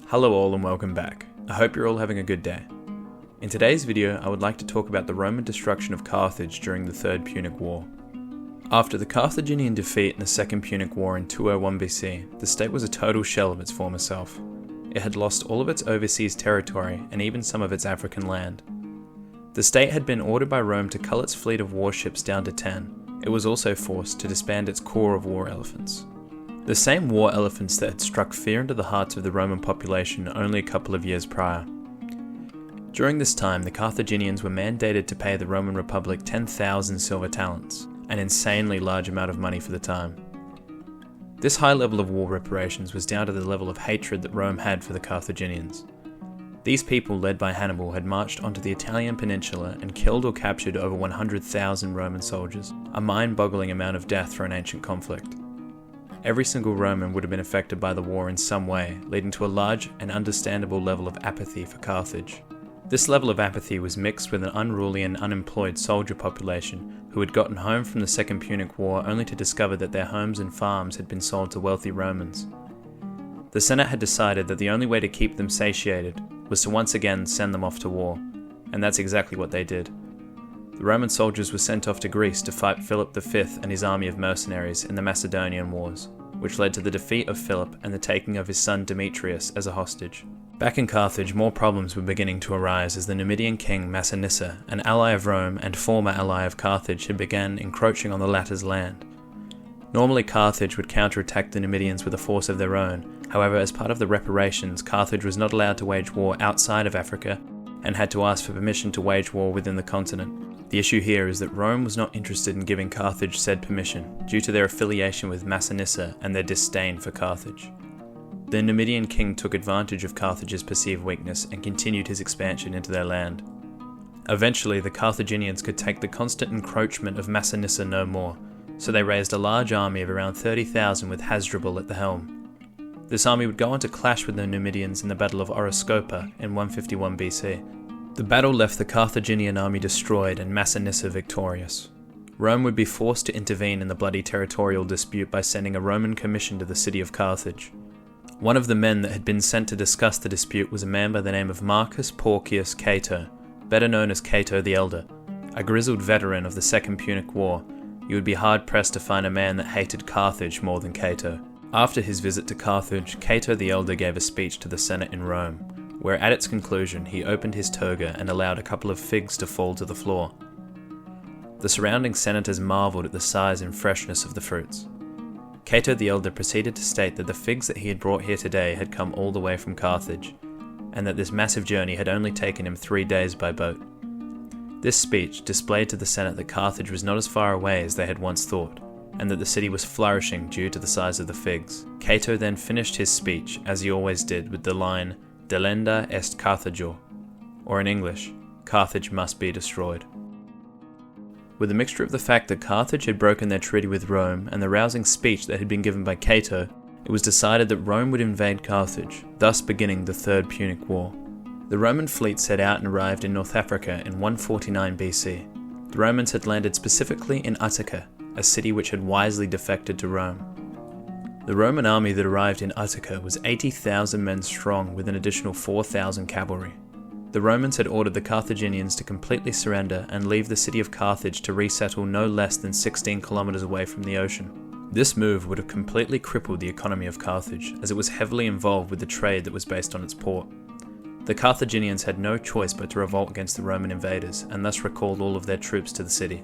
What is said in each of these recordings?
Hello all and welcome back. I hope you're all having a good day. In today's video, I would like to talk about the Roman destruction of Carthage during the Third Punic War. After the Carthaginian defeat in the Second Punic War in 201 BC, the state was a total shell of its former self. It had lost all of its overseas territory and even some of its African land. The state had been ordered by Rome to cull its fleet of warships down to 10. It was also forced to disband its corps of war elephants. The same war elephants that had struck fear into the hearts of the Roman population only a couple of years prior. During this time, the Carthaginians were mandated to pay the Roman Republic 10,000 silver talents, an insanely large amount of money for the time. This high level of war reparations was down to the level of hatred that Rome had for the Carthaginians. These people, led by Hannibal, had marched onto the Italian peninsula and killed or captured over 100,000 Roman soldiers, a mind-boggling amount of death for an ancient conflict. Every single Roman would have been affected by the war in some way, leading to a large and understandable level of apathy for Carthage. This level of apathy was mixed with an unruly and unemployed soldier population who had gotten home from the Second Punic War only to discover that their homes and farms had been sold to wealthy Romans. The Senate had decided that the only way to keep them satiated was to once again send them off to war, and that's exactly what they did. The Roman soldiers were sent off to Greece to fight Philip V and his army of mercenaries in the Macedonian Wars, which led to the defeat of Philip and the taking of his son Demetrius as a hostage. Back in Carthage, more problems were beginning to arise as the Numidian king Massinissa, an ally of Rome and former ally of Carthage, had begun encroaching on the latter's land. Normally Carthage would counterattack the Numidians with a force of their own. However, as part of the reparations, Carthage was not allowed to wage war outside of Africa and had to ask for permission to wage war within the continent. The issue here is that Rome was not interested in giving Carthage said permission due to their affiliation with Massinissa and their disdain for Carthage. The Numidian king took advantage of Carthage's perceived weakness and continued his expansion into their land. Eventually, the Carthaginians could take the constant encroachment of Massinissa no more, so they raised a large army of around 30,000 with Hasdrubal at the helm. This army would go on to clash with the Numidians in the Battle of Oroscopa in 151 BC. The battle left the Carthaginian army destroyed and Massinissa victorious. Rome would be forced to intervene in the bloody territorial dispute by sending a Roman commission to the city of Carthage. One of the men that had been sent to discuss the dispute was a man by the name of Marcus Porcius Cato, better known as Cato the Elder. A grizzled veteran of the Second Punic War, you would be hard-pressed to find a man that hated Carthage more than Cato. After his visit to Carthage, Cato the Elder gave a speech to the Senate in Rome, where at its conclusion he opened his toga and allowed a couple of figs to fall to the floor. The surrounding senators marvelled at the size and freshness of the fruits. Cato the Elder proceeded to state that the figs that he had brought here today had come all the way from Carthage, and that this massive journey had only taken him 3 days by boat. This speech displayed to the Senate that Carthage was not as far away as they had once thought, and that the city was flourishing due to the size of the figs. Cato then finished his speech, as he always did, with the line, Delenda est Carthago, or in English, Carthage must be destroyed. With a mixture of the fact that Carthage had broken their treaty with Rome and the rousing speech that had been given by Cato, it was decided that Rome would invade Carthage, thus beginning the Third Punic War. The Roman fleet set out and arrived in North Africa in 149 BC. The Romans had landed specifically in Utica, a city which had wisely defected to Rome. The Roman army that arrived in Utica was 80,000 men strong with an additional 4,000 cavalry. The Romans had ordered the Carthaginians to completely surrender and leave the city of Carthage to resettle no less than 16 kilometers away from the ocean. This move would have completely crippled the economy of Carthage, as it was heavily involved with the trade that was based on its port. The Carthaginians had no choice but to revolt against the Roman invaders and thus recalled all of their troops to the city.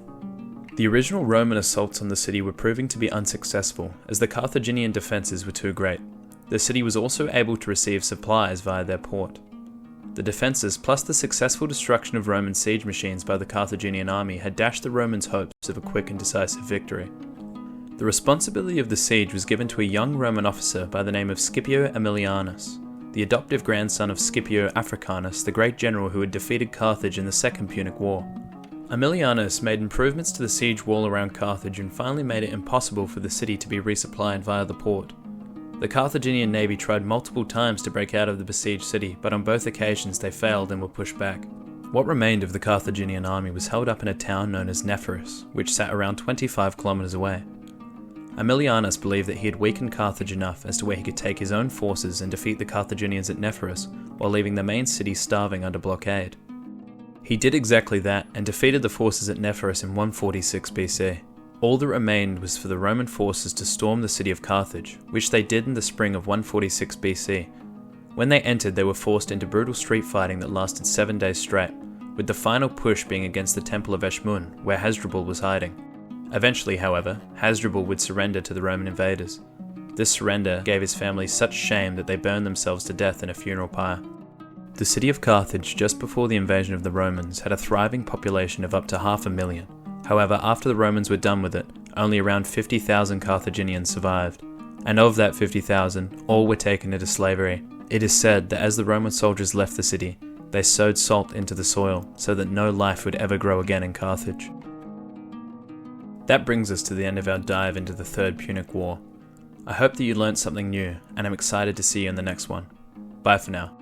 The original Roman assaults on the city were proving to be unsuccessful, as the Carthaginian defences were too great. The city was also able to receive supplies via their port. The defences, plus the successful destruction of Roman siege machines by the Carthaginian army, had dashed the Romans' hopes of a quick and decisive victory. The responsibility of the siege was given to a young Roman officer by the name of Scipio Aemilianus, the adoptive grandson of Scipio Africanus, the great general who had defeated Carthage in the Second Punic War. Aemilianus made improvements to the siege wall around Carthage and finally made it impossible for the city to be resupplied via the port. The Carthaginian navy tried multiple times to break out of the besieged city, but on both occasions they failed and were pushed back. What remained of the Carthaginian army was held up in a town known as Nephrus, which sat around 25 kilometers away. Aemilianus believed that he had weakened Carthage enough as to where he could take his own forces and defeat the Carthaginians at Nephrus, while leaving the main city starving under blockade. He did exactly that and defeated the forces at Nephrus in 146 BC. All that remained was for the Roman forces to storm the city of Carthage, which they did in the spring of 146 BC. When they entered, they were forced into brutal street fighting that lasted 7 days straight, with the final push being against the Temple of Eshmun, where Hasdrubal was hiding. Eventually, however, Hasdrubal would surrender to the Roman invaders. This surrender gave his family such shame that they burned themselves to death in a funeral pyre. The city of Carthage, just before the invasion of the Romans, had a thriving population of up to 500,000. However, after the Romans were done with it, only around 50,000 Carthaginians survived. And of that 50,000, all were taken into slavery. It is said that as the Roman soldiers left the city, they sowed salt into the soil so that no life would ever grow again in Carthage. That brings us to the end of our dive into the Third Punic War. I hope that you learnt something new, and I'm excited to see you in the next one. Bye for now.